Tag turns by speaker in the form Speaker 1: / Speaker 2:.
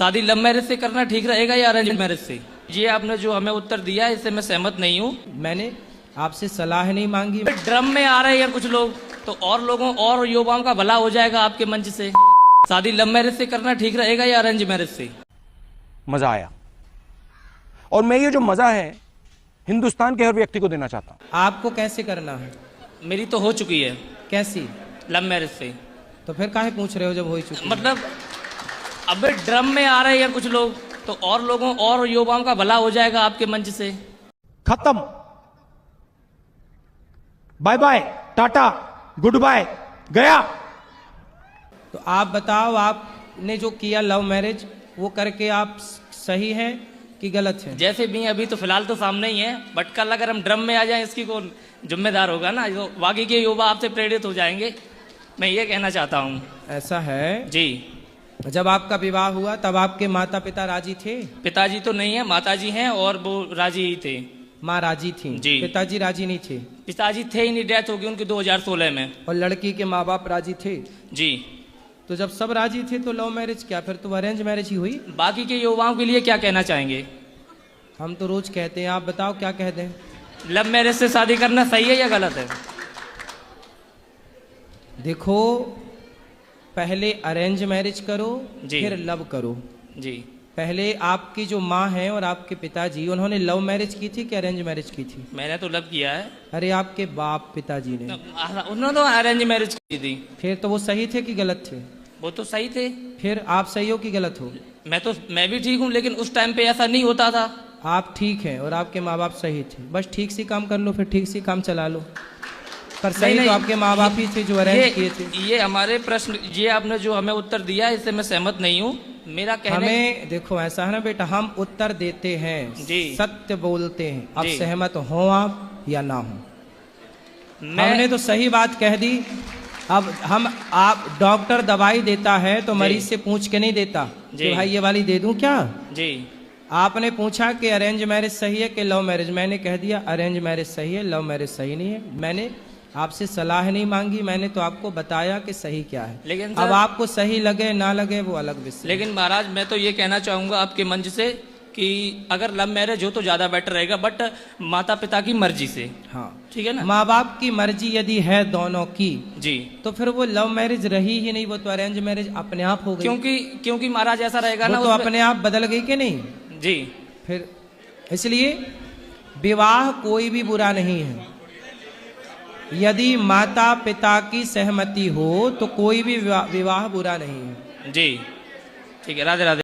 Speaker 1: शादी love marriage से करना ठीक रहेगा या अरेंज मैरिज से? ये आपने जो हमें उत्तर दिया है इससे मैं सहमत नहीं हूँ।
Speaker 2: मैंने आपसे सलाह नहीं मांगी।
Speaker 1: ड्रम में आ रहे हैं कुछ लोग, तो और लोगों और युवाओं का भला हो जाएगा आपके मंच से। शादी लव मैरिज से करना ठीक रहेगा या अरेंज मैरिज से?
Speaker 3: मजा आया, और मैं ये जो मजा है हिंदुस्तान के हर व्यक्ति को देना चाहता हूं।
Speaker 2: आपको कैसे करना है?
Speaker 1: मेरी तो हो चुकी है।
Speaker 2: कैसी?
Speaker 1: लव मैरिज से।
Speaker 2: तो फिर काहे पूछ रहे हो जब हो ही चुकी?
Speaker 1: मतलब अब ड्रम में आ रहे हैं कुछ लोग, तो और लोगों और युवाओं का भला हो जाएगा आपके मंच से।
Speaker 3: खत्म, bye bye, tata, good bye, गया।
Speaker 2: तो आप बताओ, आपने जो किया लव मैरिज, वो करके आप सही है कि गलत है?
Speaker 1: जैसे भी अभी तो फिलहाल तो सामने ही है, बट कल अगर हम ड्रम में आ जाएं इसकी कौन जिम्मेदार होगा ना? जो बाकी के युवा आपसे प्रेरित हो जाएंगे, मैं ये कहना चाहता हूँ।
Speaker 2: ऐसा है
Speaker 1: जी।
Speaker 2: जब आपका विवाह हुआ तब आपके माता पिता राजी थे?
Speaker 1: पिताजी तो नहीं है, माताजी हैं और वो राजी ही थे।
Speaker 2: माँ राजी थी
Speaker 1: जी।
Speaker 2: पिताजी राजी नहीं थे?
Speaker 1: पिताजी थे ही नहीं, डेथ हो गई उनकी 2016 में।
Speaker 2: और लड़की के माँ बाप राजी थे?
Speaker 1: जी।
Speaker 2: तो जब सब राजी थे तो लव मैरिज क्या, फिर तो अरेंज मैरिज ही हुई।
Speaker 1: बाकी के युवाओं के लिए क्या कहना चाहेंगे?
Speaker 2: हम तो रोज कहते हैं, आप बताओ क्या कहते हैं?
Speaker 1: लव मैरिज से शादी करना सही है या गलत है?
Speaker 2: देखो, पहले अरेंज मैरिज करो
Speaker 1: जी।
Speaker 2: फिर लव करो।
Speaker 1: जी।
Speaker 2: पहले आपकी जो माँ है और आपके पिताजी, उन्होंने लव मैरिज की थी कि अरेंज मैरिज की थी?
Speaker 1: मैंने तो लव किया है।
Speaker 2: अरे आपके बाप पिताजी ने?
Speaker 1: उन्होंने तो अरेंज मैरिज की थी।
Speaker 2: फिर तो वो सही थे कि गलत थे?
Speaker 1: वो तो सही थे।
Speaker 2: फिर आप सही हो कि गलत हो?
Speaker 1: मैं भी ठीक हूँ, लेकिन उस टाइम पे ऐसा नहीं होता था।
Speaker 2: आप ठीक हैं और आपके माँ बाप सही थे, बस ठीक सी काम कर लो, फिर ठीक सी काम चला लो। पर सही
Speaker 1: नहीं,
Speaker 2: तो आपके माँ बाप ही थे जो अरेंज किए थे।
Speaker 1: ये हमारे प्रश्न, ये आपने जो हमें उत्तर दिया है इससे मैं सहमत नहीं हूँ। मेरा कहने,
Speaker 2: हमें देखो ऐसा है ना बेटा, हम उत्तर देते हैं
Speaker 1: जी,
Speaker 2: सत्य बोलते हैं। अब
Speaker 1: जी।
Speaker 2: सहमत हो आप या ना हो,
Speaker 1: मैं
Speaker 2: हमने तो सही बात कह दी। अब आप डॉक्टर दवाई देता है तो मरीज से पूछ के नहीं देता
Speaker 1: जी।
Speaker 2: कि भाई ये वाली दे दूं क्या।
Speaker 1: जी।
Speaker 2: आपने पूछा कि अरेंज मैरिज सही है कि लव मैरिज, मैंने कह दिया अरेंज मैरिज सही है, लव मैरिज सही नहीं है। मैंने आपसे सलाह नहीं मांगी, मैंने तो आपको बताया कि सही क्या है।
Speaker 1: लेकिन
Speaker 2: अब आपको सही लगे ना लगे वो अलग विषय।
Speaker 1: लेकिन महाराज, मैं तो ये कहना चाहूंगा आपके मंच से कि अगर लव मैरिज हो तो ज्यादा बेटर रहेगा, बट माता पिता की मर्जी से।
Speaker 2: हाँ
Speaker 1: ठीक है ना?
Speaker 2: माँ बाप की मर्जी यदि है दोनों की,
Speaker 1: जी,
Speaker 2: तो फिर वो लव मैरिज रही ही नहीं, वो तो अरेंज मैरिज अपने आप हो गई।
Speaker 1: क्योंकि महाराज ऐसा रहेगा ना,
Speaker 2: वो तो अपने आप बदल गई कि नहीं?
Speaker 1: जी।
Speaker 2: फिर इसलिए विवाह कोई भी बुरा नहीं है। यदि माता पिता की सहमति हो तो कोई भी विवाह बुरा नहीं है।
Speaker 1: जी। ठीक है, राधे राधे।